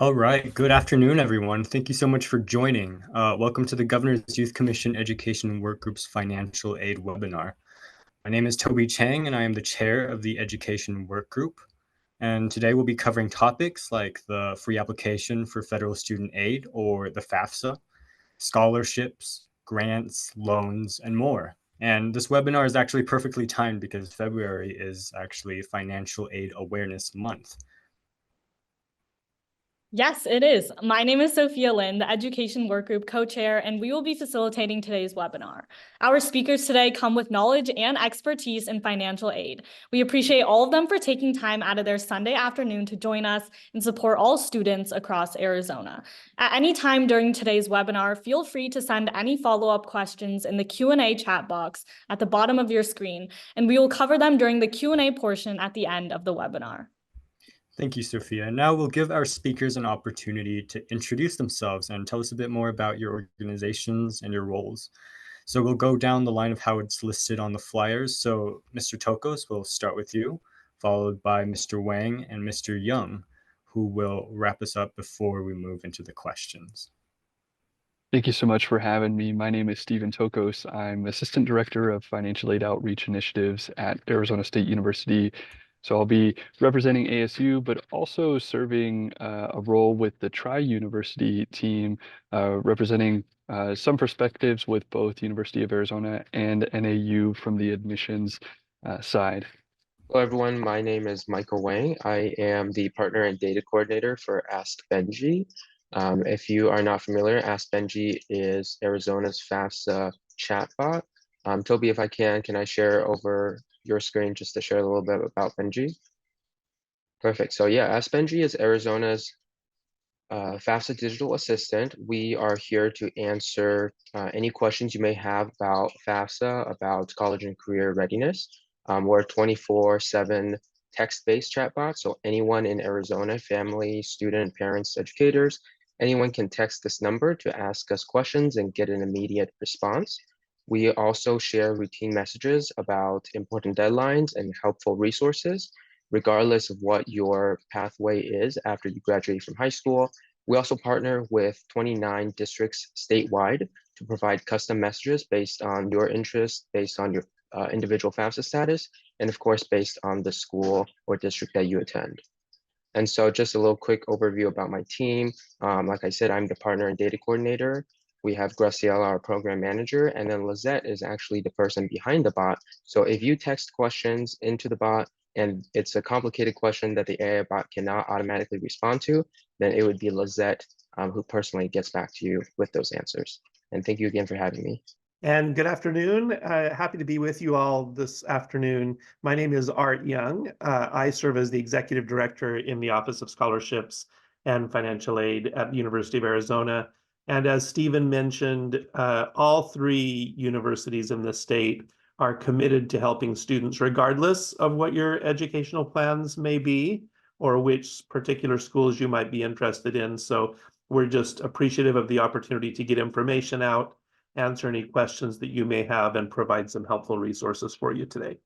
All right. Good afternoon, everyone. Thank you so much for joining. Welcome to the Governor's Youth Commission Education Workgroup's Financial Aid webinar. My name is Toby Chang, and I am the chair of the Education Workgroup. And today we'll be covering topics like the free application for federal student aid, or the FAFSA, scholarships, grants, loans, and more. And this webinar is actually perfectly timed because February is actually Financial Aid Awareness Month. Yes, it is. My name is Sophia Lin, the Education Workgroup co-chair, and we will be facilitating today's webinar. Our speakers today come with knowledge and expertise in financial aid. We appreciate all of them for taking time out of their Sunday afternoon to join us and support all students across Arizona. At any time during today's webinar, feel free to send any follow-up questions in the Q&A chat box at the bottom of your screen, and we will cover them during the Q&A portion at the end of the webinar. Thank you, Sophia. Now we'll give our speakers an opportunity to introduce themselves and tell us a bit more about your organizations and your roles. So we'll go down the line of how it's listed on the flyers. So Mr. Tokos, we'll start with you, followed by Mr. Wang and Mr. Young, who will wrap us up before we move into the questions. Thank you so much for having me. My name is Stephen Tokos. I'm Assistant Director of Financial Aid Outreach Initiatives at Arizona State University. So I'll be representing ASU, but also serving a role with the Tri-University team, representing some perspectives with both University of Arizona and NAU from the admissions side. Hello, everyone. My name is Michael Wang. I am the partner and data coordinator for Ask Benji. If you are not familiar, Ask Benji is Arizona's FAFSA chatbot. Toby, if I can I share over your screen just to share a little bit about Benji? Perfect. So yeah, Ask Benji is Arizona's FAFSA digital assistant. We are here to answer any questions you may have about FAFSA, about college and career readiness. We're a 24/7 text-based chatbot, so anyone in Arizona, family, student, parents, educators, anyone can text this number to ask us questions and get an immediate response. We also share routine messages about important deadlines and helpful resources, regardless of what your pathway is after you graduate from high school. We also partner with 29 districts statewide to provide custom messages based on your interests, based on your individual FAFSA status, and of course, based on the school or district that you attend. And so just a little quick overview about my team. Like I said, I'm the partner and data coordinator. We have Graciela, our program manager, and then Lizette is actually the person behind the bot. So if you text questions into the bot and it's a complicated question that the AI bot cannot automatically respond to, then it would be Lizette who personally gets back to you with those answers. And thank you again for having me. And good afternoon. Happy to be with you all this afternoon. My name is Art Young. I serve as the Executive Director in the Office of Scholarships and Financial Aid at the University of Arizona. And as Stephen mentioned, all three universities in the state are committed to helping students regardless of what your educational plans may be or which particular schools you might be interested in. So we're just appreciative of the opportunity to get information out, answer any questions that you may have, and provide some helpful resources for you today.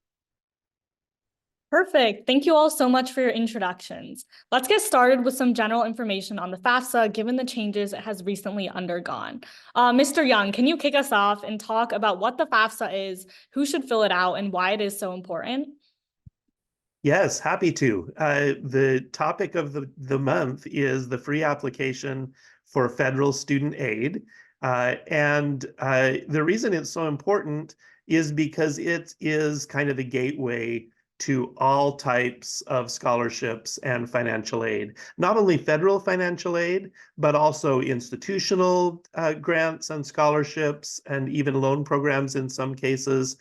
Perfect. Thank you all so much for your introductions. Let's get started with some general information on the FAFSA, given the changes it has recently undergone. Mr. Young, can you kick us off and talk about what the FAFSA is, who should fill it out, and why it is so important? Yes, happy to. The topic of the month is the free application for federal student aid. The reason it's so important is because it is kind of the gateway to all types of scholarships and financial aid. Not only federal financial aid, but also institutional grants and scholarships, and even loan programs in some cases,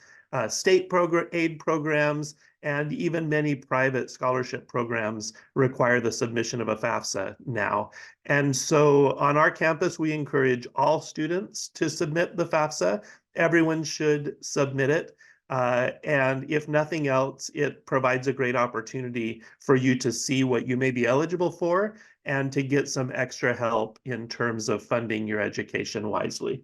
state aid programs, and even many private scholarship programs require the submission of a FAFSA now. And so on our campus, we encourage all students to submit the FAFSA. Everyone should submit it. And if nothing else, it provides a great opportunity for you to see what you may be eligible for and to get some extra help in terms of funding your education wisely.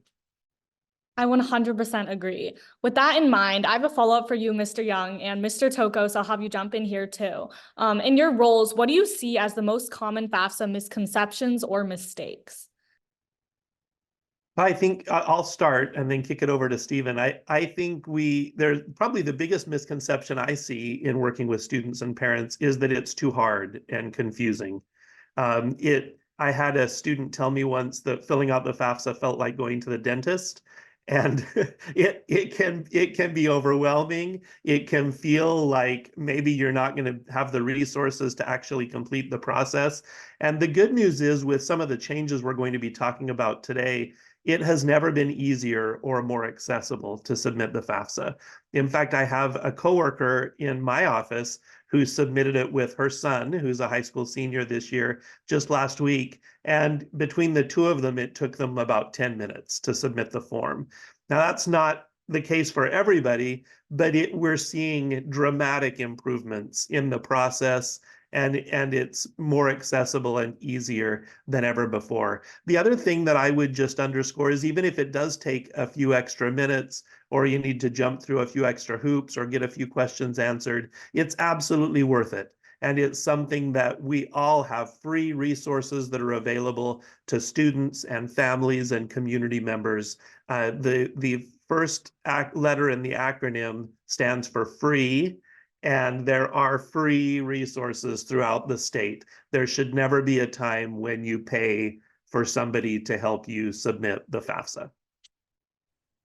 I 100% agree. With that in mind, I have a follow-up for you, Mr. Young, and Mr. Tokos, I'll have you jump in here too. In your roles, what do you see as the most common FAFSA misconceptions or mistakes? I think I'll start and then kick it over to Stephen. I think there's probably the biggest misconception I see in working with students and parents is that it's too hard and confusing. I had a student tell me once that filling out the FAFSA felt like going to the dentist. And it can be overwhelming. It can feel like maybe you're not going to have the resources to actually complete the process. And the good news is, with some of the changes we're going to be talking about today, it has never been easier or more accessible to submit the FAFSA. In fact, I have a coworker in my office who submitted it with her son, who's a high school senior this year, just last week. And between the two of them, it took them about 10 minutes to submit the form. Now, that's not the case for everybody, but we're seeing dramatic improvements in the process, and it's more accessible and easier than ever before. The other thing that I would just underscore is, even if it does take a few extra minutes, or you need to jump through a few extra hoops or get a few questions answered, it's absolutely worth it. And it's something that we all have free resources that are available to students and families and community members. The first letter in the acronym stands for free, and there are free resources throughout the state. There should never be a time when you pay for somebody to help you submit the FAFSA.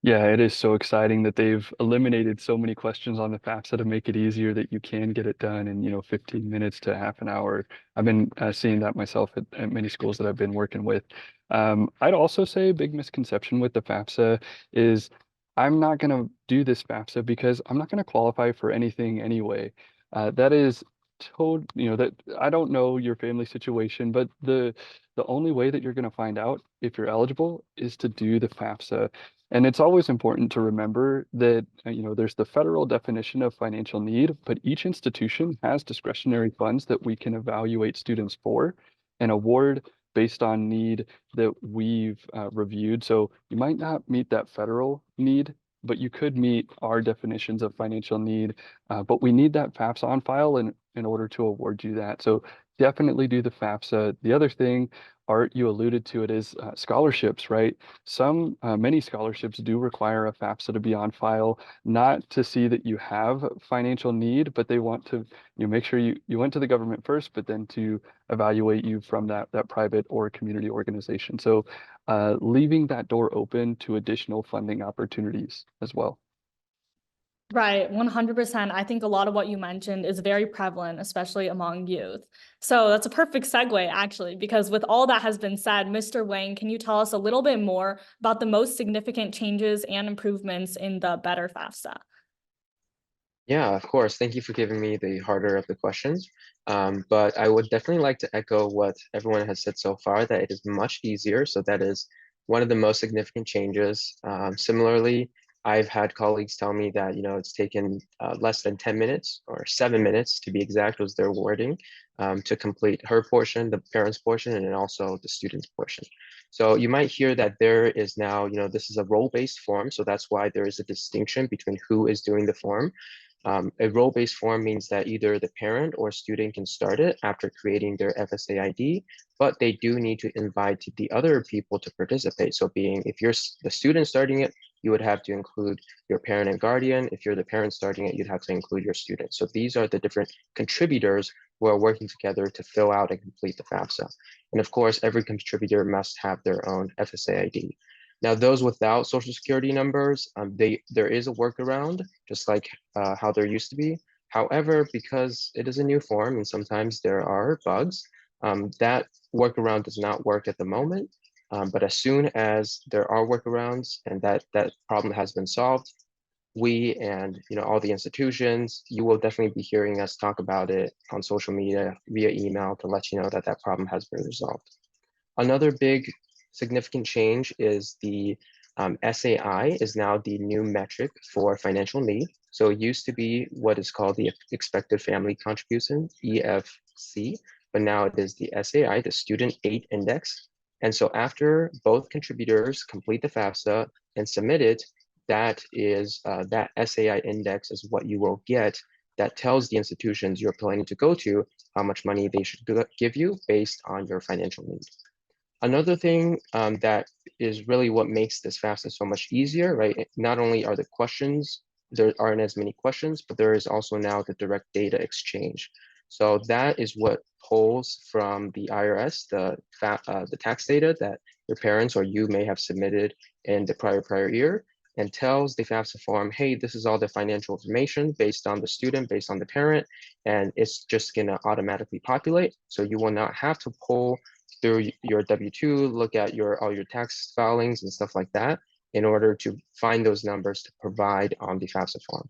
Yeah, it is so exciting that they've eliminated so many questions on the FAFSA to make it easier that you can get it done in, 15 minutes to half an hour. I've been seeing that myself at many schools that I've been working with. I'd also say a big misconception with the FAFSA is I'm not going to do this FAFSA because I'm not going to qualify for anything anyway. That is that I don't know your family situation, but the only way that you're going to find out if you're eligible is to do the FAFSA. And it's always important to remember that, there's the federal definition of financial need, but each institution has discretionary funds that we can evaluate students for and award based on need that we've reviewed. So you might not meet that federal need, but you could meet our definitions of financial need. But we need that FAFSA on file in order to award you that. So definitely do the FAFSA. The other thing, Art, you alluded to it, is scholarships, right? Many scholarships do require a FAFSA to be on file, not to see that you have financial need, but they want to make sure you went to the government first, but then to evaluate you from that private or community organization. So leaving that door open to additional funding opportunities as well. Right, 100%. I think a lot of what you mentioned is very prevalent, especially among youth. So that's a perfect segue, actually, because with all that has been said, Mr. Wang, can you tell us a little bit more about the most significant changes and improvements in the Better FAFSA? Yeah, of course. Thank you for giving me the harder of the questions. But I would definitely like to echo what everyone has said so far, that it is much easier. So that is one of the most significant changes. Similarly, I've had colleagues tell me that, it's taken less than 10 minutes or 7 minutes to be exact was their wording to complete her portion, the parents' portion, and then also the student's portion. So you might hear that there is now, this is a role-based form. So that's why there is a distinction between who is doing the form. A role-based form means that either the parent or student can start it after creating their FSA ID, but they do need to invite the other people to participate. So if you're the student starting it, you would have to include your parent and guardian. If you're the parent starting it, you'd have to include your student. So these are the different contributors who are working together to fill out and complete the FAFSA. And of course, every contributor must have their own FSA ID. Now, those without social security numbers, there is a workaround, just like how there used to be. However, because it is a new form and sometimes there are bugs, that workaround does not work at the moment. But as soon as there are workarounds and that problem has been solved, we and all the institutions, you will definitely be hearing us talk about it on social media via email to let you know that problem has been resolved. Another big significant change is the SAI is now the new metric for financial need. So it used to be what is called the expected family contribution, EFC, but now it is the SAI, the Student Aid Index. And so after both contributors complete the FAFSA and submit it, that SAI index is what you will get that tells the institutions you're planning to go to how much money they should give you based on your financial need. Another thing that is really what makes this FAFSA so much easier, right? Not only are the questions, there aren't as many questions, but there is also now the direct data exchange. So that is what pulls from the IRS, the tax data that your parents or you may have submitted in the prior year, and tells the FAFSA form, hey, this is all the financial information based on the student, based on the parent, and it's just gonna automatically populate. So you will not have to pull through your W-2, look at all your tax filings and stuff like that in order to find those numbers to provide on the FAFSA form.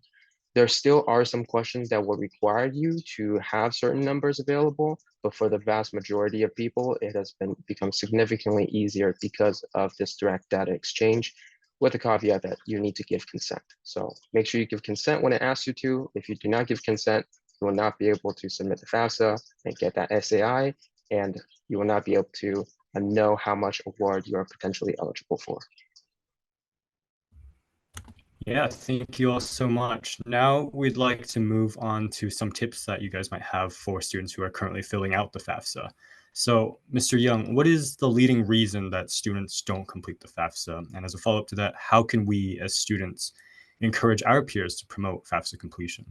There still are some questions that will require you to have certain numbers available, but for the vast majority of people, it has become significantly easier because of this direct data exchange, with the caveat that you need to give consent. So make sure you give consent when it asks you to. If you do not give consent, you will not be able to submit the FAFSA and get that SAI, and you will not be able to know how much award you are potentially eligible for. Yeah, thank you all so much. Now we'd like to move on to some tips that you guys might have for students who are currently filling out the FAFSA. So, Mr. Young, what is the leading reason that students don't complete the FAFSA? And as a follow-up to that, how can we as students encourage our peers to promote FAFSA completion?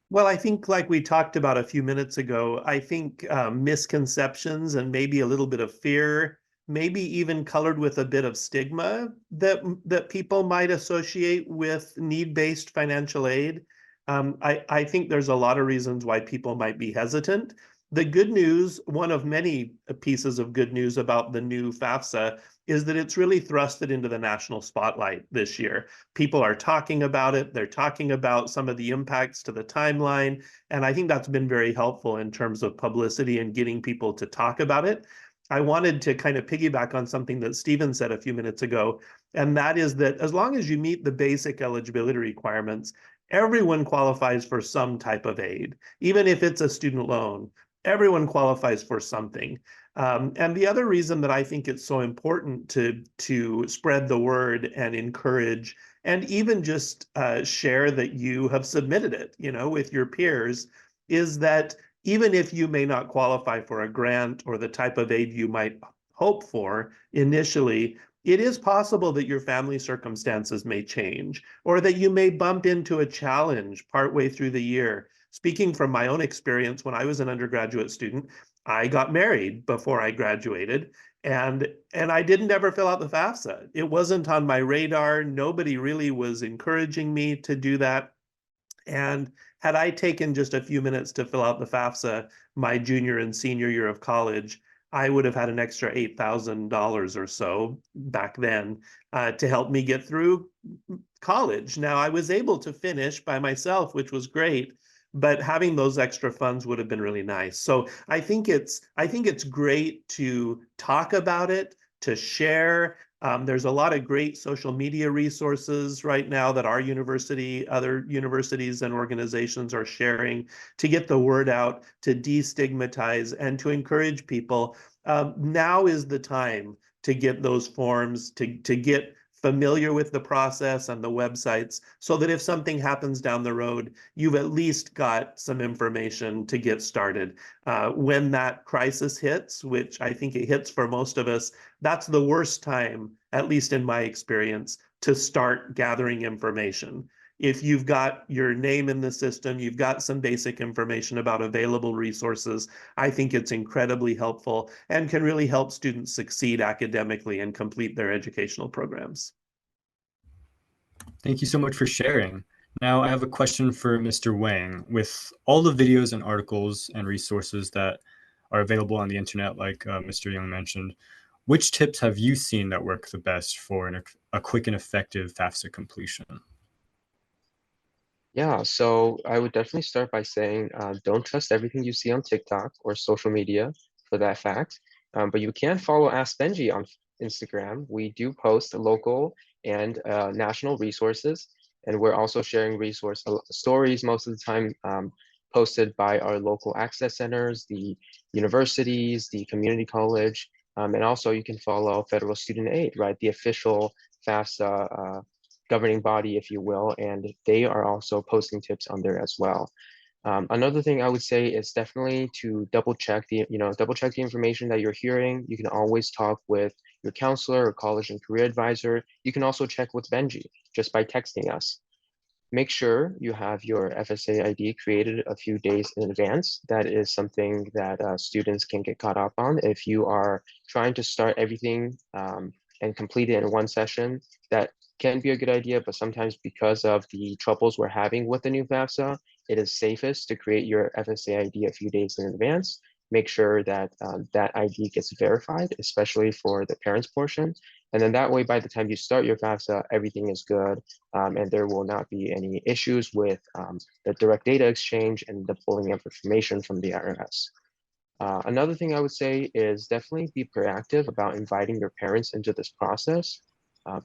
Well, I think like we talked about a few minutes ago, I think misconceptions and maybe a little bit of fear, maybe even colored with a bit of stigma that people might associate with need-based financial aid. I think there's a lot of reasons why people might be hesitant. The good news, one of many pieces of good news about the new FAFSA, is that it's really thrusted into the national spotlight this year. People are talking about it. They're talking about some of the impacts to the timeline. And I think that's been very helpful in terms of publicity and getting people to talk about it. I wanted to kind of piggyback on something that Stephen said a few minutes ago, and that is that as long as you meet the basic eligibility requirements, everyone qualifies for some type of aid, even if it's a student loan. Everyone qualifies for something. And the other reason that I think it's so important to spread the word and encourage and even just share that you have submitted it, with your peers, is that even if you may not qualify for a grant or the type of aid you might hope for initially, it is possible that your family circumstances may change or that you may bump into a challenge partway through the year. Speaking from my own experience, when I was an undergraduate student, I got married before I graduated, and I didn't ever fill out the FAFSA. It wasn't on my radar. Nobody really was encouraging me to do that. And had I taken just a few minutes to fill out the FAFSA my junior and senior year of college, I would have had an extra $8,000 or so back then to help me get through college. Now, I was able to finish by myself, which was great, but having those extra funds would have been really nice. So I think it's great to talk about it, to share. There's a lot of great social media resources right now that our university, other universities and organizations are sharing to get the word out, to destigmatize and to encourage people. Now is the time to get those forms, to get familiar with the process and the websites so that if something happens down the road, you've at least got some information to get started. When that crisis hits, which I think it hits for most of us, that's the worst time, at least in my experience, to start gathering information. If you've got your name in the system, you've got some basic information about available resources, I think it's incredibly helpful and can really help students succeed academically and complete their educational programs. Thank you so much for sharing. Now I have a question for Mr. Wang. With all the videos and articles and resources that are available on the internet, like Mr. Young mentioned, which tips have you seen that work the best for a quick and effective FAFSA completion? Yeah, so I would definitely start by saying don't trust everything you see on TikTok or social media for that fact. But you can follow Ask Benji on Instagram. We do post local and national resources, and we're also sharing resource stories most of the time, posted by our local access centers, the universities, the community college, and also you can follow Federal Student Aid, right? The official FAFSA governing body, if you will, and they are also posting tips on there as well. Another thing I would say is definitely to double check the information that you're hearing. You can always talk with your counselor or college and career advisor. You can also check with Benji just by texting us. Make sure you have your FSA ID created a few days in advance. That is something that students can get caught up on. If you are trying to start everything and complete it in one session, that can be a good idea, but sometimes because of the troubles we're having with the new FAFSA, it is safest to create your FSA ID a few days in advance. Make sure that that ID gets verified, especially for the parents portion. And then that way, by the time you start your FAFSA, everything is good, and there will not be any issues with the direct data exchange and the pulling of information from the IRS. Another thing I would say is definitely be proactive about inviting your parents into this process.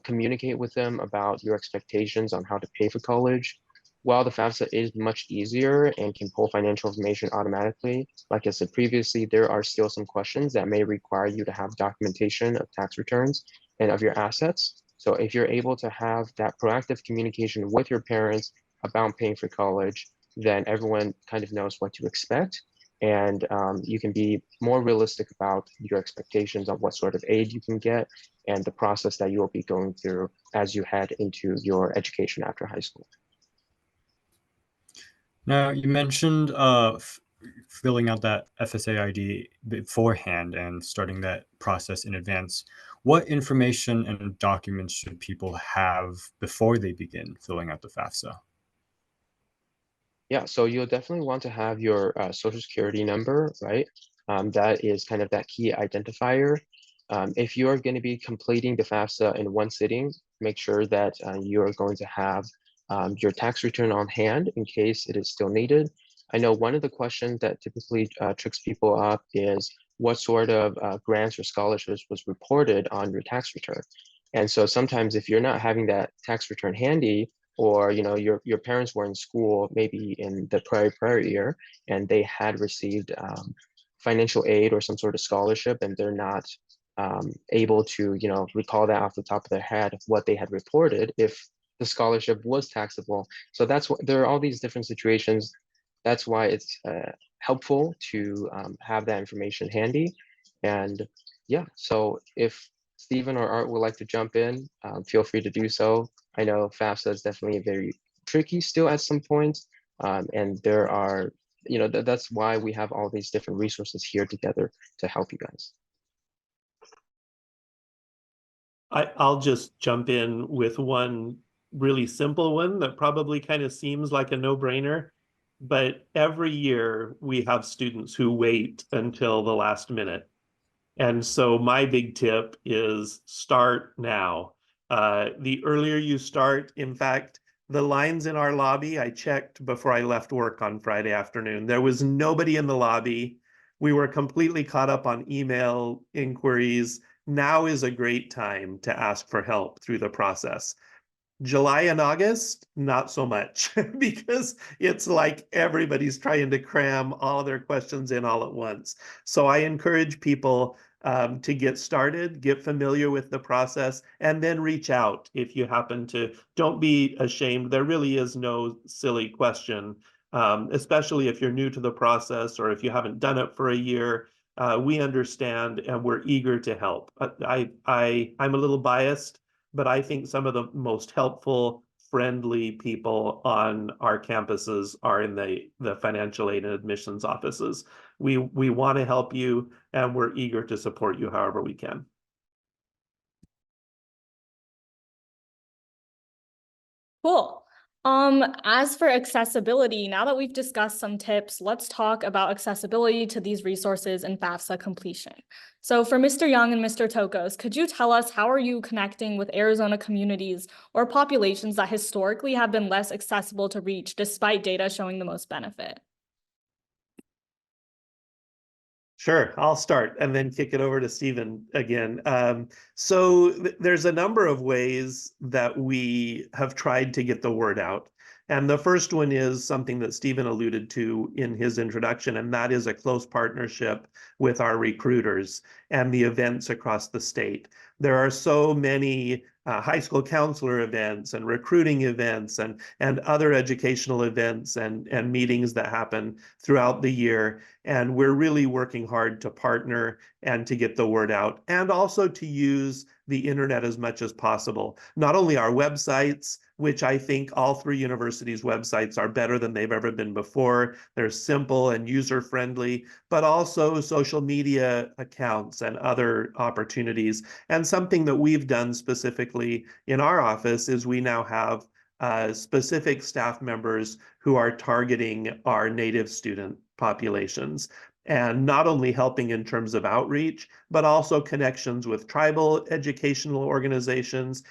Communicate with them about your expectations on how to pay for college. While the FAFSA is much easier and can pull financial information automatically, like I said previously, there are still some questions that may require you to have documentation of tax returns and of your assets. So if you're able to have that proactive communication with your parents about paying for college, then everyone kind of knows what to expect. And you can be more realistic about your expectations on what sort of aid you can get and the process that you will be going through as you head into your education after high school. Now, you mentioned filling out that FSA ID beforehand and starting that process in advance. What information and documents should people have before they begin filling out the FAFSA? Yeah, so you'll definitely want to have your social security number, right? That is kind of that key identifier. If you are going to be completing the FAFSA in one sitting, make sure that you're going to have your tax return on hand in case it is still needed. I know one of the questions that typically tricks people up is what sort of grants or scholarships was reported on your tax return. And so sometimes if you're not having that tax return handy, or your parents were in school maybe in the prior year and they had received financial aid or some sort of scholarship, and they're not able to recall that off the top of their head what they had reported if the scholarship was taxable. So that's what there are all these different situations. That's why it's helpful to have that information handy. And yeah, so if Stephen or Art would like to jump in, feel free to do so. I know FAFSA is definitely very tricky still at some points, and there are, that's why we have all these different resources here together to help you guys. I'll just jump in with one really simple one that probably kind of seems like a no-brainer, but every year we have students who wait until the last minute. And so my big tip is start now. The earlier you start, in fact, the lines in our lobby, I checked before I left work on Friday afternoon. There was nobody in the lobby. We were completely caught up on email inquiries. Now is a great time to ask for help through the process. July and August, not so much, because it's like everybody's trying to cram all of their questions in all at once. So I encourage people to get started, get familiar with the process, and then reach out if you happen to. Don't be ashamed. There really is no silly question, especially if you're new to the process or if you haven't done it for a year. We understand and we're eager to help. I'm a little biased, but I think some of the most helpful, friendly people on our campuses are in the financial aid and admissions offices. We want to help you, and we're eager to support you however we can. Cool. As for accessibility, now that we've discussed some tips, let's talk about accessibility to these resources and FAFSA completion. So for Mr. Young and Mr. Tokos, could you tell us how are you connecting with Arizona communities or populations that historically have been less accessible to reach despite data showing the most benefit? Sure, I'll start and then kick it over to Stephen again. So there's a number of ways that we have tried to get the word out. And the first one is something that Stephen alluded to in his introduction, and that is a close partnership with our recruiters and the events across the state. There are so many high school counselor events and recruiting events and other educational events and meetings that happen throughout the year. And we're really working hard to partner and to get the word out, and also to use the internet as much as possible. Not only our websites, which I think all three universities' websites are better than they've ever been before. They're simple and user-friendly, but also social media accounts and other opportunities. And something that we've done specifically in our office is we now have specific staff members who are targeting our Native student populations, and not only helping in terms of outreach, but also connections with tribal educational organizations.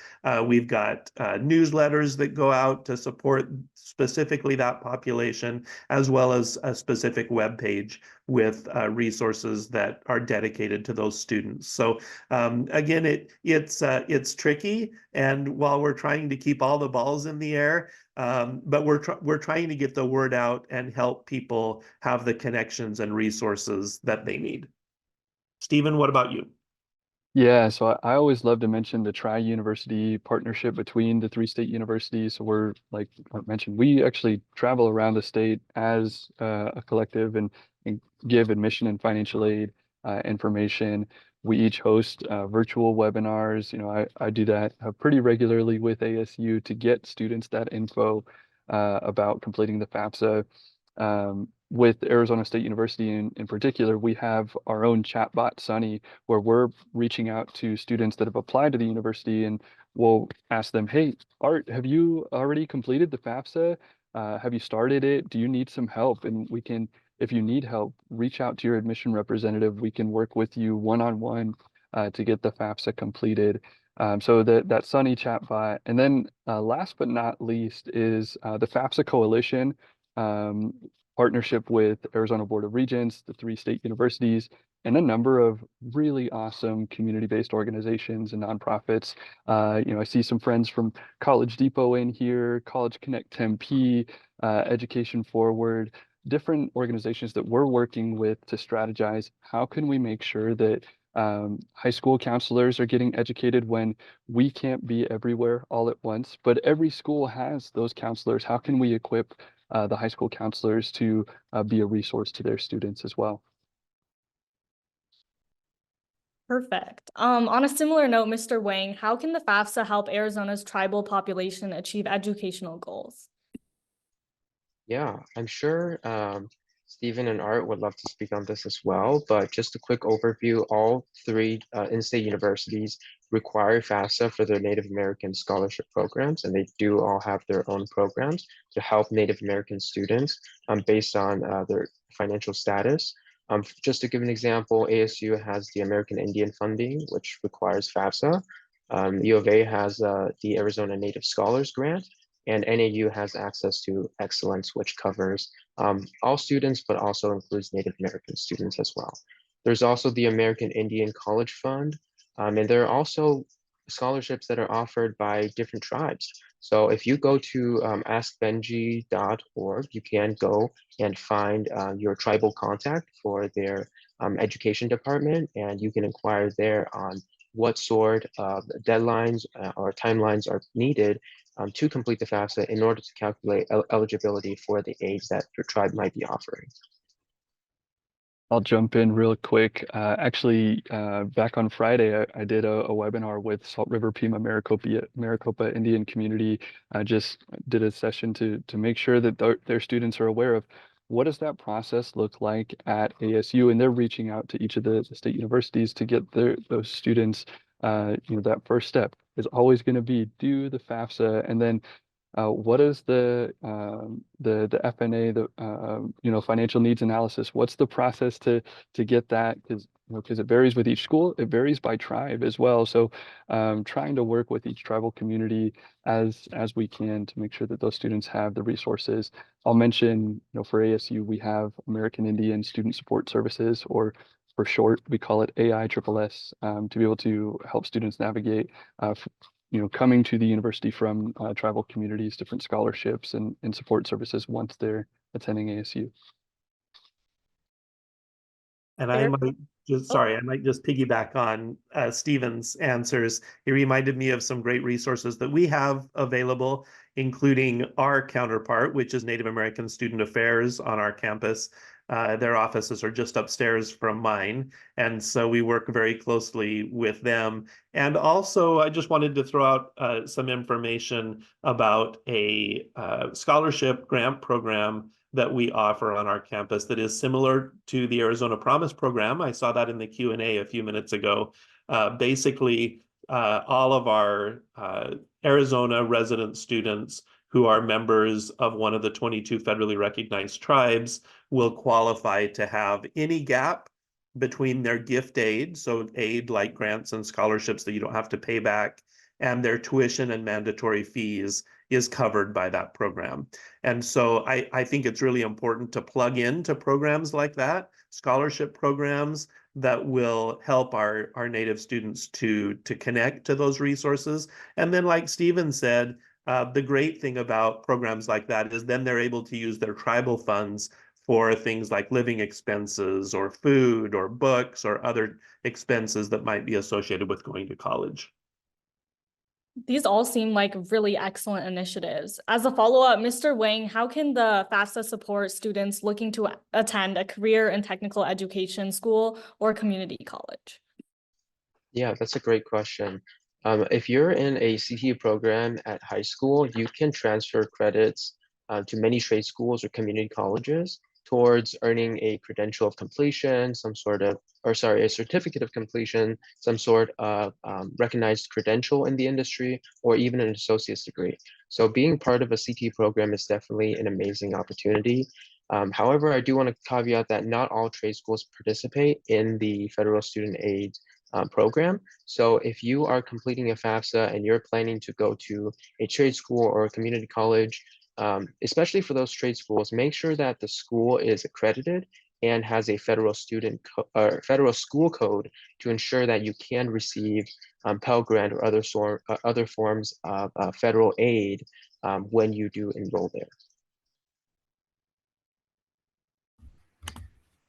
We've got newsletters that go out to support specifically that population, as well as a specific web page with resources that are dedicated to those students. So again, it's tricky, and while we're trying to keep all the balls in the air, but we're trying to get the word out and help people have the connections and resources that they need. Stephen, what about you? Yeah, so I always love to mention the tri-university partnership between the three state universities. So we're, like I mentioned, we actually travel around the state as a collective and give admission and financial aid information. We each host virtual webinars. You know, I do that pretty regularly with ASU to get students that info about completing the FAFSA. With Arizona State University in particular, we have our own chatbot, Sunny, where we're reaching out to students that have applied to the university, and we'll ask them, hey, Art, have you already completed the FAFSA? Have you started it? Do you need some help? And we can, if you need help, reach out to your admission representative. We can work with you one-on-one to get the FAFSA completed. So that Sunny chatbot. And then last but not least is the FAFSA Coalition. Partnership with Arizona Board of Regents, the three state universities, and a number of really awesome community-based organizations and nonprofits. You know, I see some friends from College Depot in here, College Connect Tempe, Education Forward, different organizations that we're working with to strategize how can we make sure that high school counselors are getting educated when we can't be everywhere all at once, but every school has those counselors. How can we equip the high school counselors to be a resource to their students as well? Perfect. On a similar note, Mr. Wang, how can the FAFSA help Arizona's tribal population achieve educational goals? Yeah, I'm sure Stephen and Art would love to speak on this as well, but just a quick overview, all three in-state universities require FAFSA for their Native American scholarship programs, and they do all have their own programs to help Native American students based on their financial status. Just to give an example, ASU has the American Indian funding, which requires FAFSA. U of A has the Arizona Native Scholars Grant, and NAU has access to Excellence, which covers all students, but also includes Native American students as well. There's also the American Indian College Fund, and there are also scholarships that are offered by different tribes. So if you go to askbenji.org, you can go and find your tribal contact for their education department, and you can inquire there on what sort of deadlines or timelines are needed to complete the FAFSA in order to calculate eligibility for the aids that your tribe might be offering. I'll jump in real quick. Actually, back on Friday, I did a webinar with Salt River Pima Maricopa Indian community. I just did a session to make sure that their students are aware of what does that process look like at ASU, and they're reaching out to each of the state universities to get those students. You know, that first step is always going to be do the FAFSA, and then what is the FNA, you know, financial needs analysis? What's the process to get that? Because it varies with each school, it varies by tribe as well. So trying to work with each tribal community as we can to make sure that those students have the resources. I'll mention, you know, for ASU, we have American Indian Student Support Services, or for short, we call it AISSS, to be able to help students navigate coming to the university from tribal communities, different scholarships and support services once they're attending ASU. And I might just, sorry, I might just piggyback on Stephen's answers. He reminded me of some great resources that we have available, including our counterpart, which is Native American Student Affairs on our campus. Their offices are just upstairs from mine. And so we work very closely with them. And also, I just wanted to throw out some information about a scholarship grant program that we offer on our campus that is similar to the Arizona Promise program. I saw that in the Q&A a few minutes ago. Basically, all of our Arizona resident students who are members of one of the 22 federally recognized tribes will qualify to have any gap between their gift aid, so aid like grants and scholarships that you don't have to pay back, and their tuition and mandatory fees is covered by that program. And so I think it's really important to plug into programs like that, scholarship programs that will help our Native students to connect to those resources. And then like Stephen said, the great thing about programs like that is then they're able to use their tribal funds for things like living expenses or food or books or other expenses that might be associated with going to college. These all seem like really excellent initiatives. As a follow-up, Mr. Wang, how can the FAFSA support students looking to attend a career and technical education school or community college? Yeah, that's a great question. If you're in a CTE program at high school, you can transfer credits to many trade schools or community colleges towards earning a credential of completion, a certificate of completion, some sort of recognized credential in the industry, or even an associate's degree. So being part of a CTE program is definitely an amazing opportunity. However, I do want to caveat that not all trade schools participate in the federal student aid program. So if you are completing a FAFSA and you're planning to go to a trade school or a community college, especially for those trade schools, make sure that the school is accredited and has a federal federal school code to ensure that you can receive Pell Grant or other forms of federal aid when you do enroll there.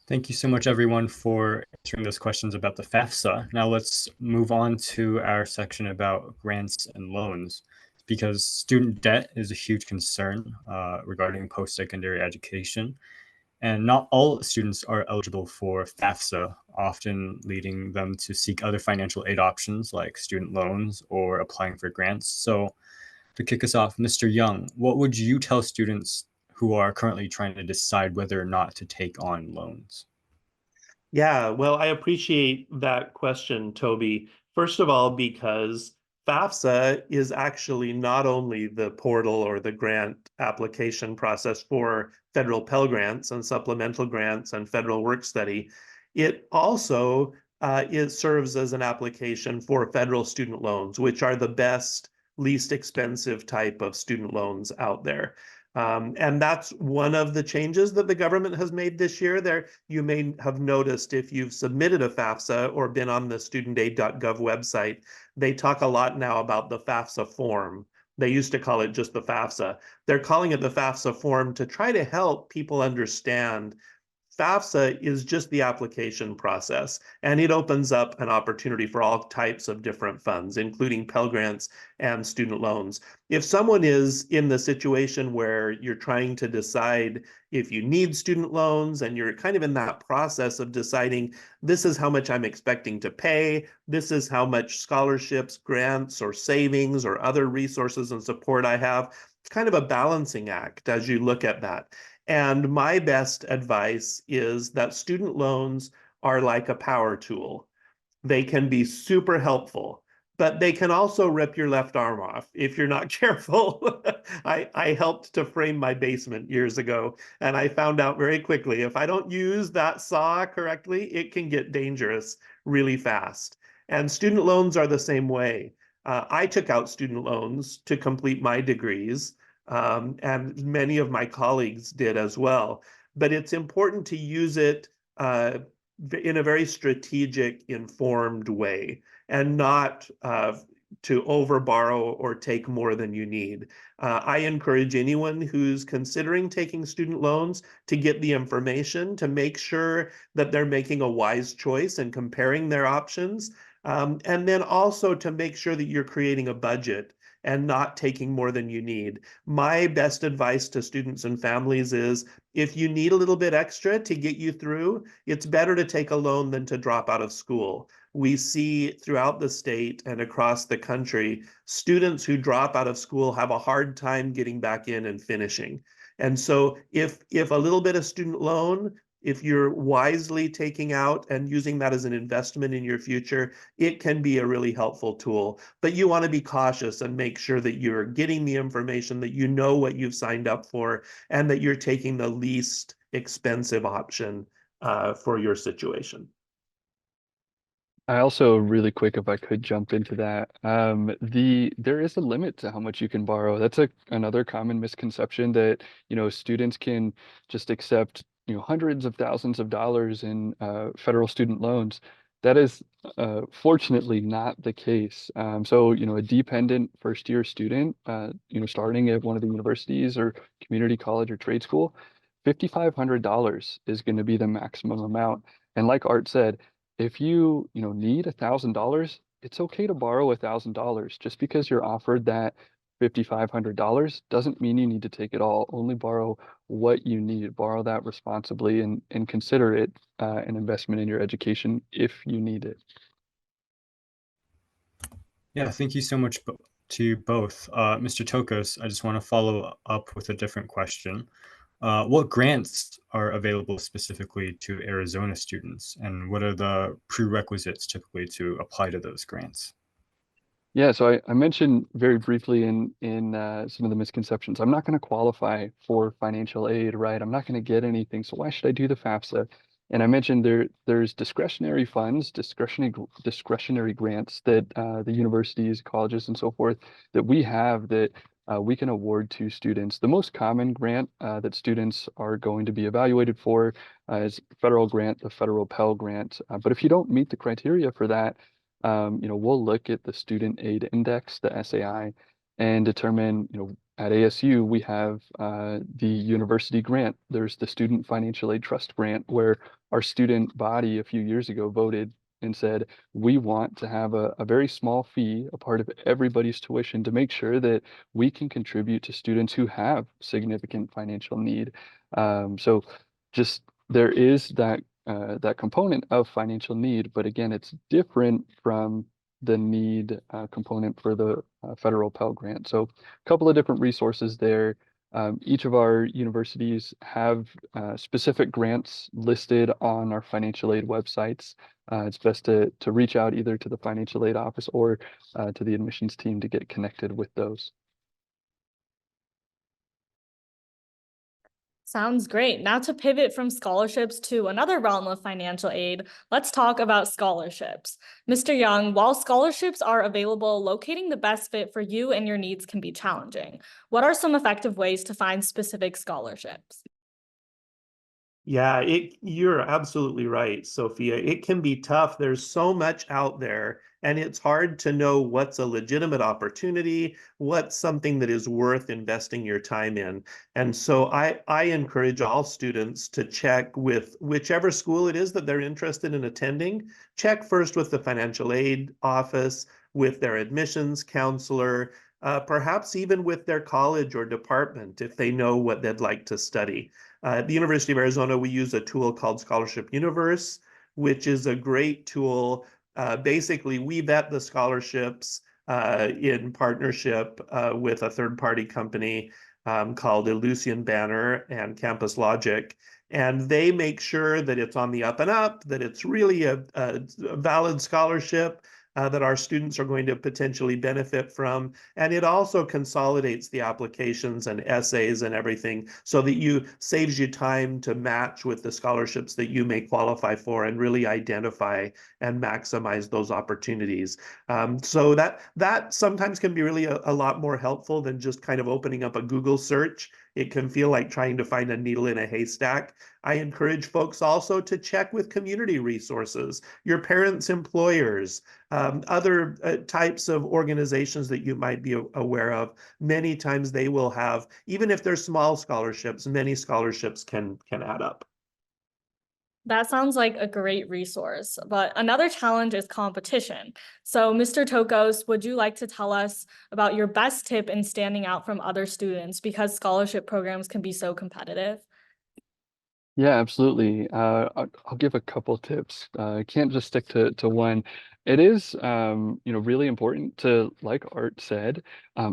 Thank you so much, everyone, for answering those questions about the FAFSA. Now let's move on to our section about grants and loans, because student debt is a huge concern regarding post-secondary education. And not all students are eligible for FAFSA, often leading them to seek other financial aid options like student loans or applying for grants. So to kick us off, Mr. Young, what would you tell students who are currently trying to decide whether or not to take on loans? Yeah, well, I appreciate that question, Toby. First of all, because FAFSA is actually not only the portal or the grant application process for federal Pell Grants and supplemental grants and federal work study, it also it serves as an application for federal student loans, which are the best, least expensive type of student loans out there. And that's one of the changes that the government has made this year. There, you may have noticed if you've submitted a FAFSA or been on the studentaid.gov website, they talk a lot now about the FAFSA form. They used to call it just the FAFSA. They're calling it the FAFSA form to try to help people understand FAFSA is just the application process, and it opens up an opportunity for all types of different funds, including Pell Grants and student loans. If someone is in the situation where you're trying to decide if you need student loans and you're kind of in that process of deciding, this is how much I'm expecting to pay, this is how much scholarships, grants, or savings, or other resources and support I have, it's kind of a balancing act as you look at that. And my best advice is that student loans are like a power tool. They can be super helpful, but they can also rip your left arm off if you're not careful. I helped to frame my basement years ago, and I found out very quickly, if I don't use that saw correctly, it can get dangerous really fast. And student loans are the same way. I took out student loans to complete my degrees. And many of my colleagues did as well. But it's important to use it in a very strategic, informed way, and not over borrow or take more than you need. I encourage anyone who's considering taking student loans to get the information to make sure that they're making a wise choice and comparing their options. And then also to make sure that you're creating a budget and not taking more than you need. My best advice to students and families is if you need a little bit extra to get you through, it's better to take a loan than to drop out of school. We see throughout the state and across the country, students who drop out of school have a hard time getting back in and finishing. And so if a little bit of student loan, if you're wisely taking out and using that as an investment in your future, it can be a really helpful tool. But you want to be cautious and make sure that you're getting the information, that you know what you've signed up for, and that you're taking the least expensive option for your situation. I also really quick, if I could jump into that, there is a limit to how much you can borrow. That's another common misconception that, students can just accept, hundreds of thousands of dollars in federal student loans. That is fortunately not the case. So, a dependent first-year student, starting at one of the universities or community college or trade school, $5,500 is going to be the maximum amount. And like Art said, if you need $1,000, it's okay to borrow $1,000. Just because you're offered that $5,500 doesn't mean you need to take it all. Only borrow what you need. Borrow that responsibly and consider it an investment in your education if you need it. Yeah, thank you so much to you both. Mr. Tokos, I just want to follow up with a different question. What grants are available specifically to Arizona students, and what are the prerequisites typically to apply to those grants? Yeah, so I mentioned very briefly in some of the misconceptions. I'm not going to qualify for financial aid, right? I'm not going to get anything. So why should I do the FAFSA? And I mentioned there's discretionary funds, discretionary grants that the universities, colleges, and so forth that we have that we can award to students. The most common grant that students are going to be evaluated for is federal grant, the federal Pell Grant. But if you don't meet the criteria for that, we'll look at the Student Aid Index, the SAI, and determine, at ASU, we have the university grant. There's the Student Financial Aid Trust Grant, where our student body a few years ago voted and said, we want to have a very small fee, a part of everybody's tuition, to make sure that we can contribute to students who have significant financial need. So just there is that component of financial need, but again, it's different from the need component for the federal Pell Grant. So a couple of different resources there. Each of our universities have specific grants listed on our financial aid websites. It's best to reach out either to the financial aid office or to the admissions team to get connected with those. Sounds great. Now to pivot from scholarships to another realm of financial aid, let's talk about scholarships. Mr. Young, while scholarships are available, locating the best fit for you and your needs can be challenging. What are some effective ways to find specific scholarships? Yeah, you're absolutely right, Sophia. It can be tough. There's so much out there, and it's hard to know what's a legitimate opportunity, what's something that is worth investing your time in. And so I encourage all students to check with whichever school it is that they're interested in attending. Check first with the financial aid office, with their admissions counselor, perhaps even with their college or department if they know what they'd like to study. At the University of Arizona, we use a tool called Scholarship Universe, which is a great tool. Basically, we vet the scholarships in partnership with a third-party company called Ellucian Banner and Campus Logic. And they make sure that it's on the up and up, that it's really a valid scholarship, that our students are going to potentially benefit from. And it also consolidates the applications and essays and everything so that saves you time to match with the scholarships that you may qualify for and really identify and maximize those opportunities. So that sometimes can be really a lot more helpful than just kind of opening up a Google search. it can feel like trying to find a needle in a haystack. I encourage folks also to check with community resources, your parents' employers, other types of organizations that you might be aware of. Many times they will have, even if they're small scholarships, many scholarships can add up. That sounds like a great resource, but another challenge is competition. So, Mr. Tokos, would you like to tell us about your best tip in standing out from other students because scholarship programs can be so competitive? Yeah, absolutely. I'll give a couple tips. Can't just stick to one. It is, really important to, like Art said,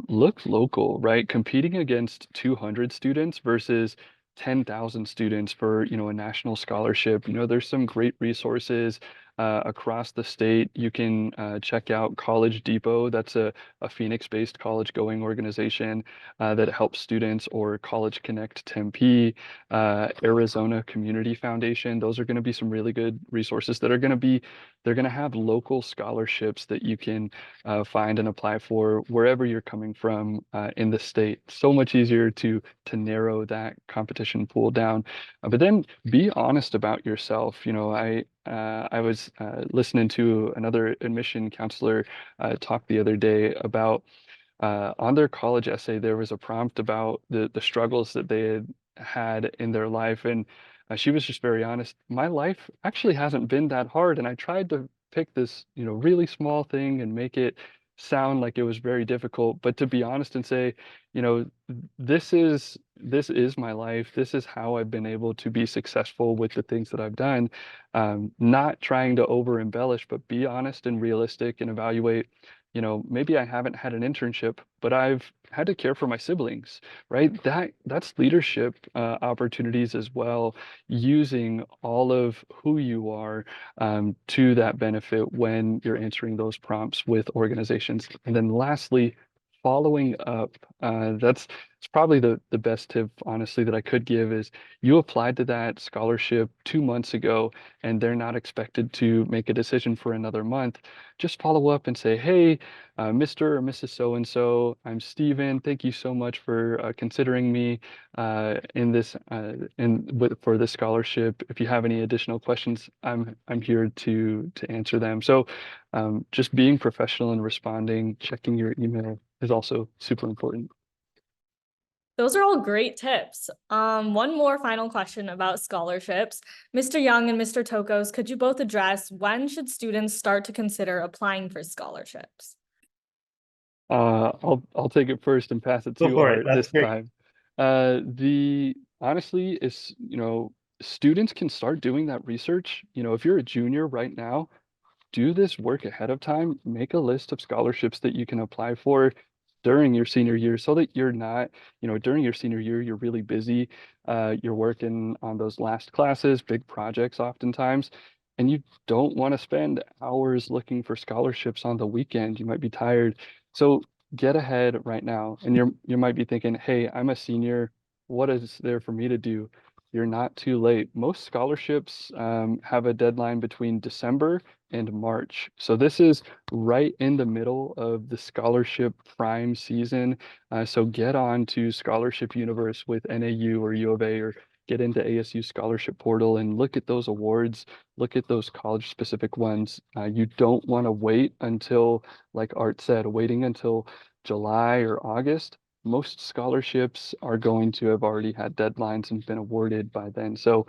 look local, right? Competing against 200 students versus 10,000 students for, a national scholarship. There's some great resources across the state. You can check out College Depot. That's a Phoenix-based college going organization that helps students, or College Connect Tempe, Arizona Community Foundation. Those are going to be some really good resources that are going to be, they're going to have local scholarships that you can find and apply for wherever you're coming from in the state. So much easier to narrow that competition pool down. But then be honest about yourself. I was listening to another admission counselor talk the other day about on their college essay, there was a prompt about the struggles that they had in their life. And she was just very honest. My life actually hasn't been that hard. And I tried to pick this, really small thing and make it sound like it was very difficult. But to be honest and say, this is my life. This is how I've been able to be successful with the things that I've done. Not trying to over embellish, but be honest and realistic and evaluate, maybe I haven't had an internship, but I've had to care for my siblings, right? That's leadership opportunities as well, using all of who you are to that benefit when you're answering those prompts with organizations. And then lastly, following up. It's probably the best tip, honestly, that I could give is you applied to that scholarship 2 months ago and they're not expected to make a decision for another month. Just follow up and say, hey, Mr. or Mrs. So-and-so, I'm Steven. Thank you so much for considering me for this scholarship. If you have any additional questions, I'm here to answer them. So just being professional and responding, checking your email is also super important. Those are all great tips. One more final question about scholarships. Mr. Young and Mr. Tokos, could you both address when should students start to consider applying for scholarships? I'll take it first and pass it Go to for it. Art That's this great. time. Honestly is, students can start doing that research. If you're a junior right now, do this work ahead of time. Make a list of scholarships that you can apply for during your senior year so that you're not, during your senior year, you're really busy. You're working on those last classes, big projects oftentimes, and you don't want to spend hours looking for scholarships on the weekend. You might be tired. So get ahead right now. And you might be thinking, hey, I'm a senior. What is there for me to do? You're not too late. Most scholarships have a deadline between December and March. So this is right in the middle of the scholarship prime season. So get on to Scholarship Universe with NAU or U of A, or get into ASU Scholarship Portal and look at those awards, look at those college specific ones. You don't want to wait until, like Art said, waiting until July or August. Most scholarships are going to have already had deadlines and been awarded by then. So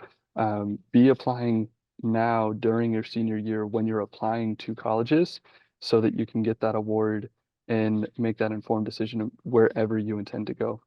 be applying now during your senior year when you're applying to colleges so that you can get that award and make that informed decision wherever you intend to go.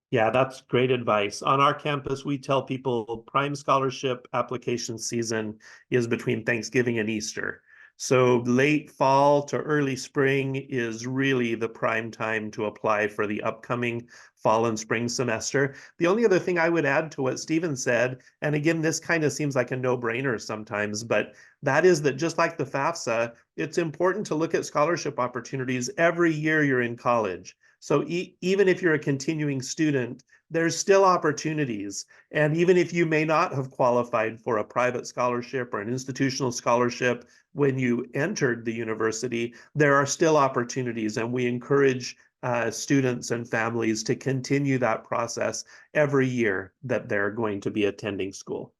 Yeah, that's great advice. On our campus, we tell people prime scholarship application season is between Thanksgiving and Easter. So late fall to early spring is really the prime time to apply for the upcoming fall and spring semester. The only other thing I would add to what Stephen said, and again, this kind of seems like a no-brainer sometimes, but that is that just like the FAFSA, it's important to look at scholarship opportunities every year you're in college. So even if you're a continuing student, there's still opportunities. And even if you may not have qualified for a private scholarship or an institutional scholarship when you entered the university, there are still opportunities. And we encourage students and families to continue that process every year that they're going to be attending school.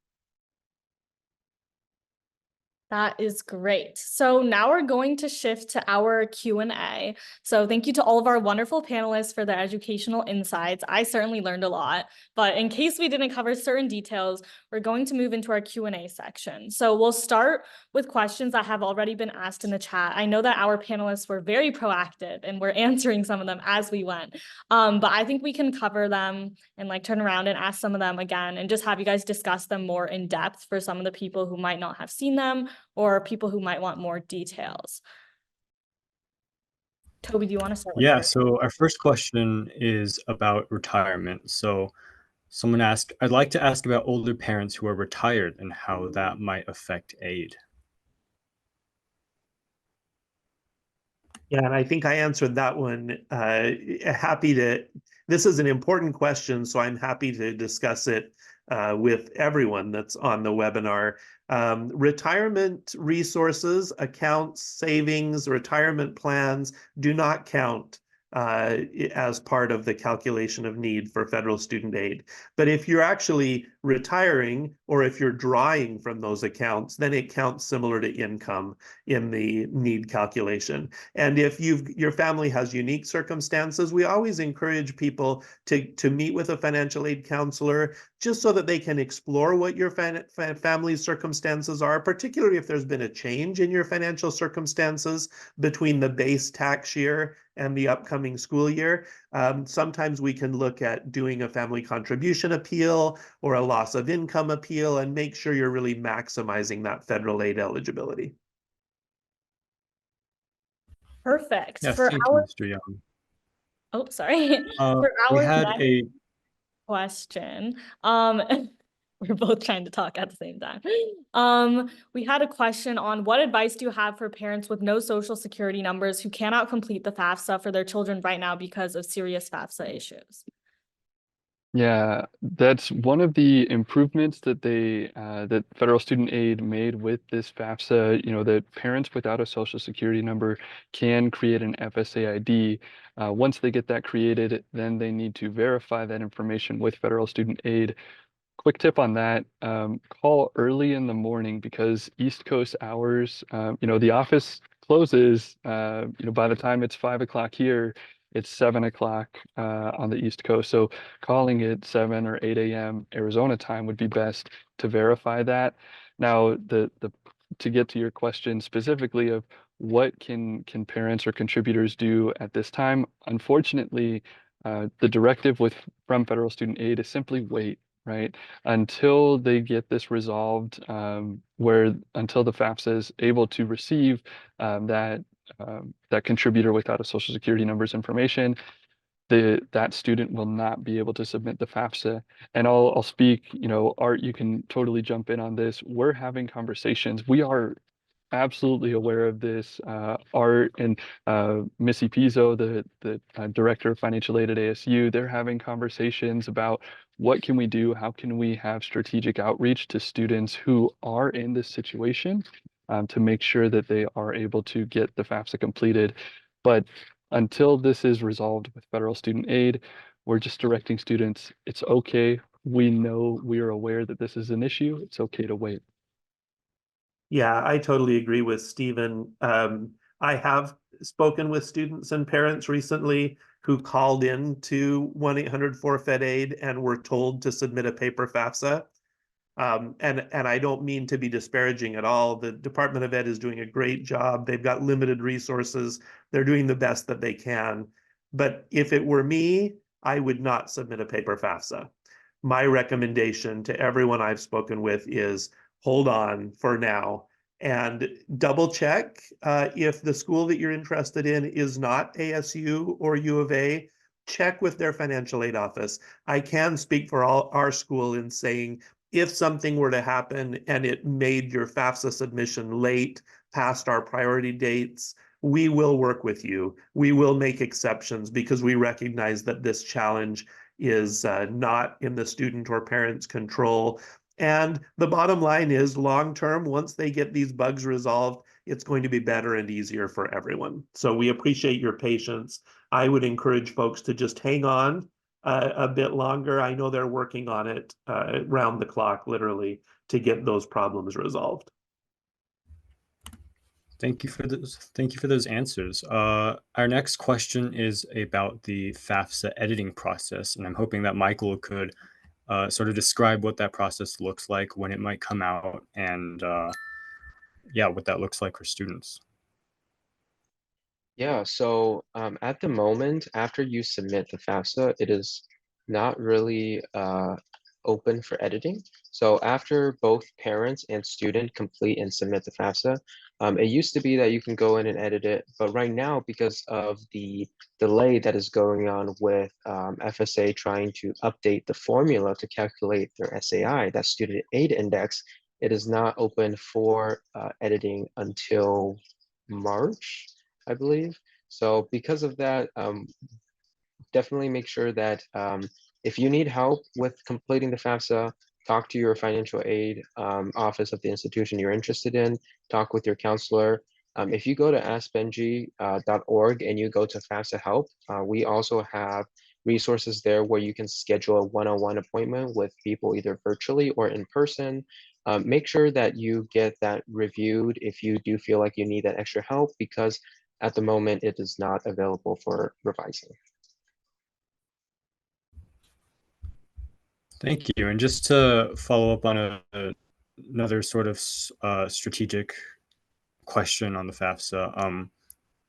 That is great. So now we're going to shift to our Q&A. So thank you to all of our wonderful panelists for their educational insights. I certainly learned a lot, but in case we didn't cover certain details, we're going to move into our Q&A section. So we'll start with questions that have already been asked in the chat. I know that our panelists were very proactive and we're answering some of them as we went, but I think we can cover them and like turn around and ask some of them again and just have you guys discuss them more in depth for some of the people who might not have seen them or people who might want more details. Toby, do you want to start? Yeah, so our first question is about retirement. So someone asked, I'd like to ask about older parents who are retired and how that might affect aid. Yeah, and I think I answered that one. This is an important question, so I'm happy to discuss it with everyone that's on the webinar. Retirement resources, accounts, savings, retirement plans do not count as part of the calculation of need for federal student aid. But if you're actually retiring or if you're drawing from those accounts, then it counts similar to income in the need calculation. And if your family has unique circumstances, we always encourage people to meet with a financial aid counselor just so that they can explore what your family's circumstances are, particularly if there's been a change in your financial circumstances between the base tax year and the upcoming school year. Sometimes we can look at doing a family contribution appeal or a loss of income appeal and make sure you're really maximizing that federal aid eligibility. Perfect. Yeah, For thank our, you, Mr. Young. oh, sorry. For We our had next a question, we're both trying to talk at the same time. We had a question on what advice do you have for parents with no social security numbers who cannot complete the FAFSA for their children right now because of serious FAFSA issues? Yeah, that's one of the improvements that that federal student aid made with this FAFSA, that parents without a social security number can create an FSA ID. Once they get that created, then they need to verify that information with federal student aid. Quick tip on that, call early in the morning because East Coast hours, the office closes, by the time it's 5 o'clock here, it's 7 o'clock on the East Coast. So calling it 7 or 8 a.m. Arizona time would be best to verify that. Now, to get to your question specifically of what can parents or contributors do at this time, unfortunately, the directive from federal student aid is simply wait. Right, until they get this resolved, until the FAFSA is able to receive that contributor without a social security number's information, that student will not be able to submit the FAFSA. And I'll speak, Art, you can totally jump in on this. We're having conversations. We are absolutely aware of this. Art and Missy Pizzo, the director of financial aid at ASU, they're having conversations about what can we do? How can we have strategic outreach to students who are in this situation to make sure that they are able to get the FAFSA completed. But until this is resolved with federal student aid, we're just directing students, it's okay. We are aware that this is an issue. It's okay to wait. Yeah, I totally agree with Stephen. I have spoken with students and parents recently who called in to 1-800-4FED-AID and were told to submit a paper FAFSA. And I don't mean to be disparaging at all. The Department of Ed is doing a great job. They've got limited resources. They're doing the best that they can. But if it were me, I would not submit a paper FAFSA. My recommendation to everyone I've spoken with is hold on for now and double check if the school that you're interested in is not ASU or U of A. Check with their financial aid office. I can speak for our school in saying if something were to happen and it made your FAFSA submission late, past our priority dates, we will work with you. We will make exceptions because we recognize that this challenge is not in the student or parent's control. And the bottom line is long-term, once they get these bugs resolved, it's going to be better and easier for everyone. So we appreciate your patience. I would encourage folks to just hang on a bit longer. I know they're working on it round the clock, literally, to get those problems resolved. Thank you for those. Thank you for those answers. Our next question is about the FAFSA editing process, and I'm hoping that Michael could sort of describe what that process looks like, when it might come out, and yeah, what that looks like for students. Yeah, so at the moment, after you submit the FAFSA, it is not really open for editing. So after both parents and student complete and submit the FAFSA, it used to be that you can go in and edit it, but right now, because of the delay that is going on with FSA trying to update the formula to calculate their SAI, that student aid index, it is not open for editing until March, I believe. So because of that, definitely make sure that if you need help with completing the FAFSA, talk to your financial aid office of the institution you're interested in, talk with your counselor. If you go to askbenji.org and you go to FAFSA help, we also have resources there where you can schedule a one-on-one appointment with people either virtually or in person. Make sure that you get that reviewed if you do feel like you need that extra help, because at the moment it is not available for revising. Thank you. And just to follow up on another sort of strategic question on the FAFSA,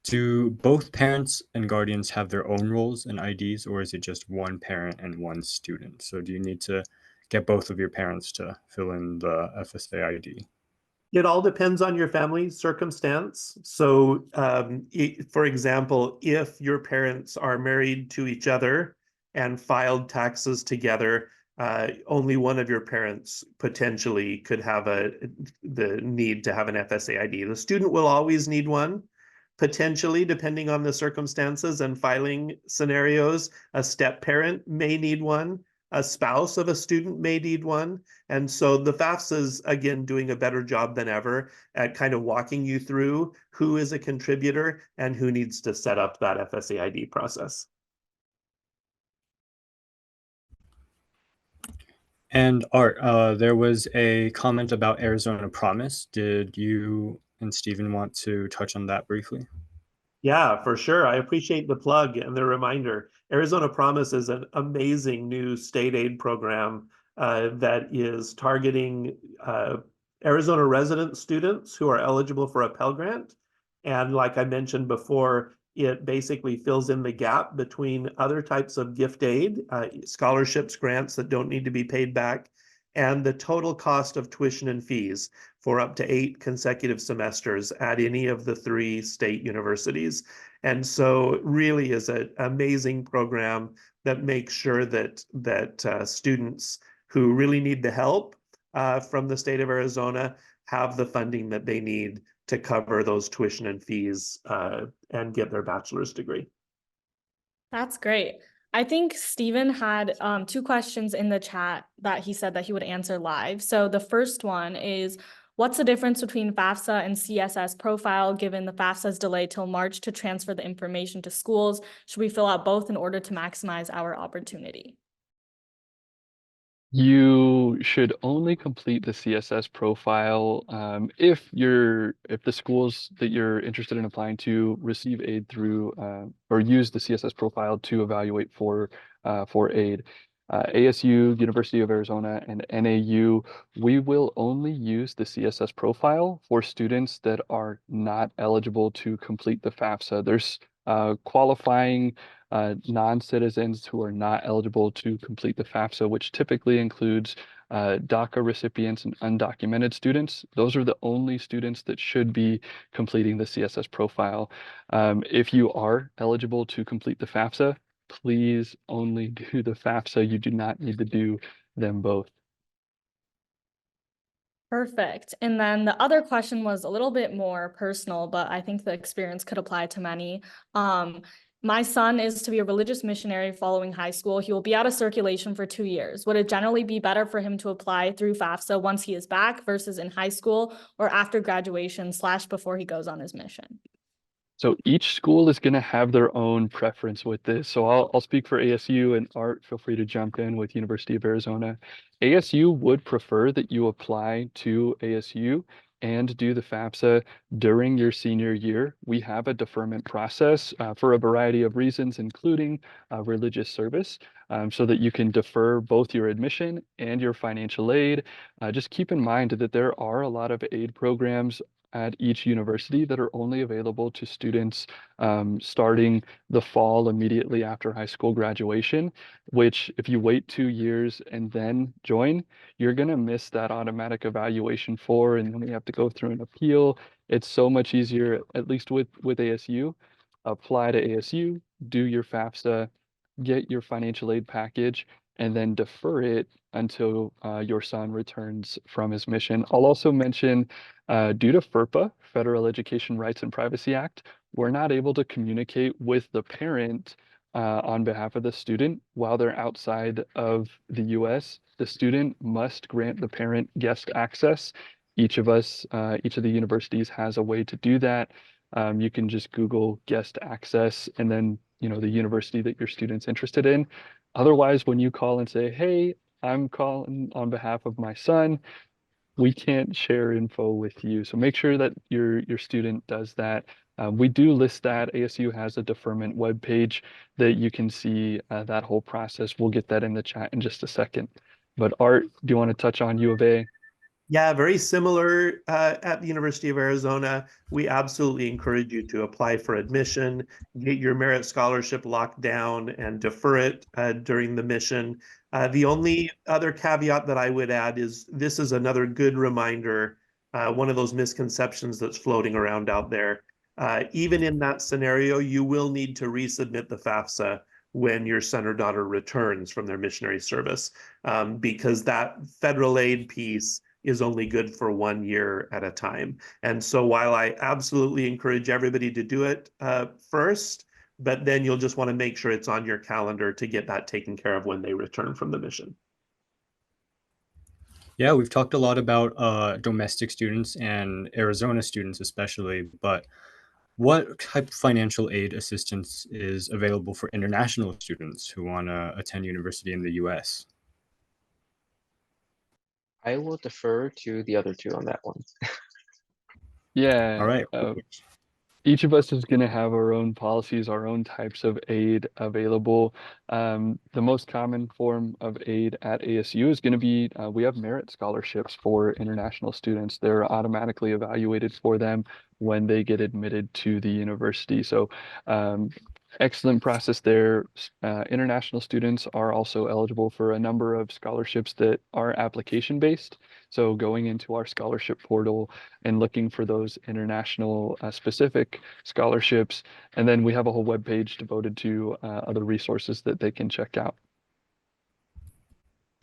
do both parents and guardians have their own roles and IDs, or is it just one parent and one student? So do you need to get both of your parents to fill in the FSA ID? It all depends on your family circumstance. So, for example, if your parents are married to each other and filed taxes together, only one of your parents potentially could have the need to have an FSA ID. The student will always need one, potentially, depending on the circumstances and filing scenarios. A step parent may need one. A spouse of a student may need one. And so the FAFSA is, again, doing a better job than ever at kind of walking you through who is a contributor and who needs to set up that FSA ID process. And Art, there was a comment about Arizona Promise. Did you and Stephen want to touch on that briefly? Yeah, for sure. I appreciate the plug and the reminder. Arizona Promise is an amazing new state aid program that is targeting Arizona resident students who are eligible for a Pell Grant. And like I mentioned before, it basically fills in the gap between other types of gift aid, scholarships, grants that don't need to be paid back, and the total cost of tuition and fees for up to 8 consecutive semesters at any of the 3 state universities. And so it really is an amazing program that makes sure that students who really need the help from the state of Arizona have the funding that they need to cover those tuition and fees and get their bachelor's degree. That's great. I think Stephen had 2 questions in the chat that he said that he would answer live. So the first one is, what's the difference between FAFSA and CSS profile given the FAFSA's delay till March to transfer the information to schools? Should we fill out both in order to maximize our opportunity? You should only complete the CSS profile if the schools that you're interested in applying to receive aid through or use the CSS profile to evaluate for aid. ASU, University of Arizona, and NAU, we will only use the CSS profile for students that are not eligible to complete the FAFSA. There's qualifying non-citizens who are not eligible to complete the FAFSA, which typically includes DACA recipients and undocumented students. Those are the only students that should be completing the CSS profile. If you are eligible to complete the FAFSA, please only do the FAFSA. You do not need to do them both. Perfect. And then the other question was a little bit more personal, but I think the experience could apply to many. My son is to be a religious missionary following high school. He will be out of circulation for 2 years. Would it generally be better for him to apply through FAFSA once he is back versus in high school or after graduation / before he goes on his mission? So each school is going to have their own preference with this. So I'll speak for ASU, and Art, feel free to jump in with University of Arizona. ASU would prefer that you apply to ASU and do the FAFSA during your senior year. We have a deferment process for a variety of reasons, including religious service, so that you can defer both your admission and your financial aid. Just keep in mind that there are a lot of aid programs at each university that are only available to students starting the fall immediately after high school graduation, which if you wait 2 years and then join, you're going to miss that automatic evaluation for, and then we have to go through an appeal. It's so much easier, at least with ASU. Apply to ASU, do your FAFSA, get your financial aid package, and then defer it until your son returns from his mission. I'll also mention, due to FERPA, Federal Education Rights and Privacy Act, we're not able to communicate with the parent on behalf of the student while they're outside of the US. The student must grant the parent guest access. Each of the universities has a way to do that. You can just Google guest access and then, the university that your student's interested in. Otherwise, when you call and say, hey, I'm calling on behalf of my son, we can't share info with you. So make sure that your student does that. We do list that. ASU has a deferment webpage that you can see that whole process. We'll get that in the chat in just a second. But Art, do you want to touch on U of A? Yeah, very similar at the University of Arizona. We absolutely encourage you to apply for admission, get your merit scholarship locked down, and defer it during the mission. The only other caveat that I would add is this is another good reminder, one of those misconceptions that's floating around out there. Even in that scenario, you will need to resubmit the FAFSA when your son or daughter returns from their missionary service, because that federal aid piece is only good for 1 year at a time. And so while I absolutely encourage everybody to do it first, but then you'll just want to make sure it's on your calendar to get that taken care of when they return from the mission. Yeah, we've talked a lot about domestic students and Arizona students especially, but what type of financial aid assistance is available for international students who want to attend university in the US? I will defer to the other two on that one. All Yeah. right. Each of us is going to have our own policies, our own types of aid available. The most common form of aid at ASU is going to be, we have merit scholarships for international students. They're automatically evaluated for them when they get admitted to the university. So excellent process there. International students are also eligible for a number of scholarships that are application based. So going into our scholarship portal and looking for those international specific scholarships. And then we have a whole web page devoted to other resources that they can check out.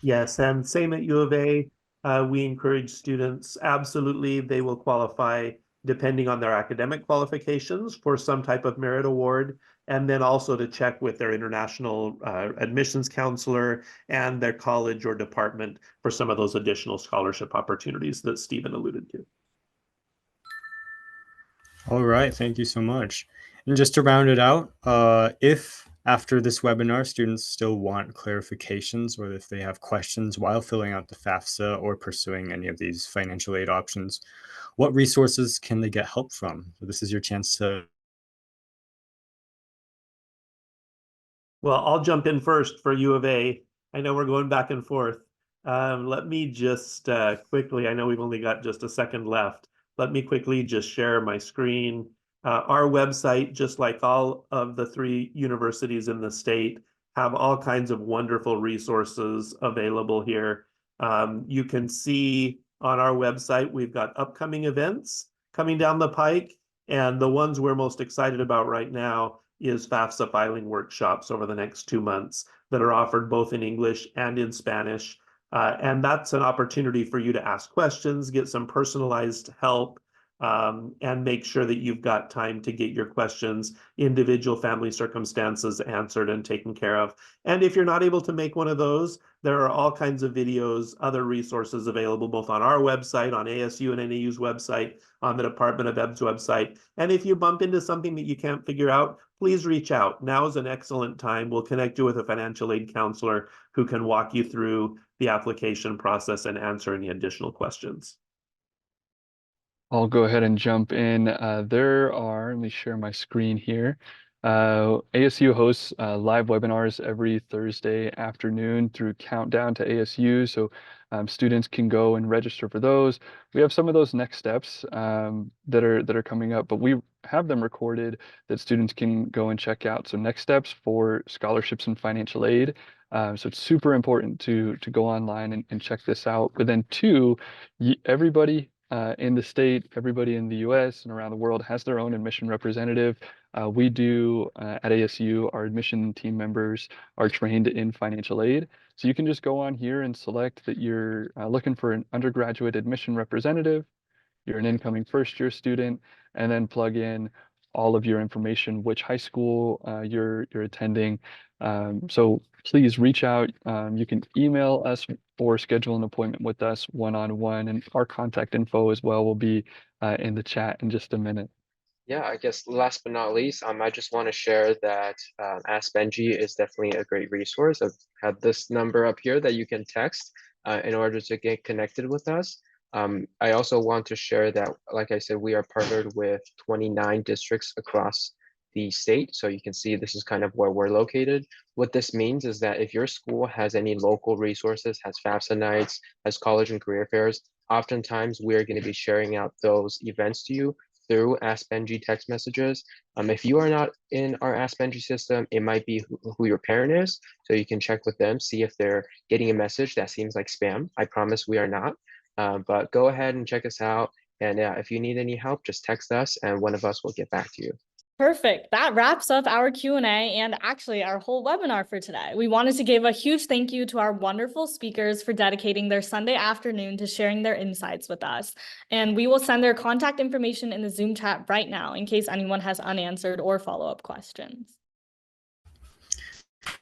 Yes, and same at U of A. We encourage students, absolutely, they will qualify depending on their academic qualifications for some type of merit award, and then also to check with their international admissions counselor and their college or department for some of those additional scholarship opportunities that Stephen alluded to. All right, thank you so much. And just to round it out, if after this webinar, students still want clarifications or if they have questions while filling out the FAFSA or pursuing any of these financial aid options, what resources can they get help from? So this is your chance to. Well, I'll jump in first for U of A. I know we're going back and forth. Let me just quickly, I know we've only got just a second left. Let me quickly just share my screen. Our website, just like all of the 3 universities in the state, have all kinds of wonderful resources available here. You can see on our website, we've got upcoming events coming down the pike, and the ones we're most excited about right now is FAFSA filing workshops over the next 2 months that are offered both in English and in Spanish. And that's an opportunity for you to ask questions, get some personalized help. and make sure that you've got time to get your questions, individual family circumstances answered and taken care of. And if you're not able to make one of those, there are all kinds of videos, other resources available both on our website, on ASU and NAU's website, on the Department of Ed's website. And if you bump into something that you can't figure out, please reach out. Now is an excellent time. We'll connect you with a financial aid counselor who can walk you through the application process and answer any additional questions. I'll go ahead and jump in. Let me share my screen here. ASU hosts live webinars every Thursday afternoon through Countdown to ASU. So students can go and register for those. We have some of those next steps that are coming up, but we have them recorded that students can go and check out. So next steps for scholarships and financial aid. So it's super important to go online and check this out. But then two, everybody in the state, everybody in the US and around the world has their own admission representative. We do at ASU, our admission team members are trained in financial aid. So you can just go on here and select that you're looking for an undergraduate admission representative, you're an incoming first-year student, and then plug in all of your information, which high school you're attending. So please reach out. You can email us or schedule an appointment with us one-on-one, and our contact info as well will be in the chat in just a minute. Yeah, I guess last but not least, I just want to share that Ask Benji is definitely a great resource. I've had this number up here that you can text in order to get connected with us. I also want to share that, like I said, we are partnered with 29 districts across the state. So you can see this is kind of where we're located. What this means is that if your school has any local resources, has FAFSA nights, has college and career fairs, oftentimes we're going to be sharing out those events to you through Ask Benji text messages. If you are not in our Ask Benji system, it might be who your parent is. So you can check with them, see if they're getting a message that seems like spam. I promise we are not. But go ahead and check us out. And if you need any help, just text us and one of us will get back to you. Perfect. That wraps up our Q&A and actually our whole webinar for today. We wanted to give a huge thank you to our wonderful speakers for dedicating their Sunday afternoon to sharing their insights with us. And we will send their contact information in the Zoom chat right now in case anyone has unanswered or follow-up questions.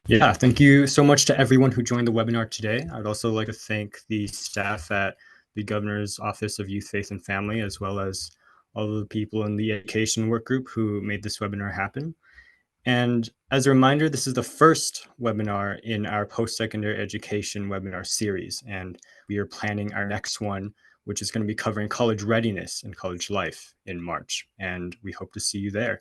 Yeah, thank you so much to everyone who joined the webinar today. I'd also like to thank the staff at the Governor's Office of Youth, Faith, and Family, as well as all of the people in the Education Workgroup who made this webinar happen. And as a reminder, this is the first webinar in our post-secondary education webinar series, and we are planning our next one, which is going to be covering college readiness and college life in March, and we hope to see you there.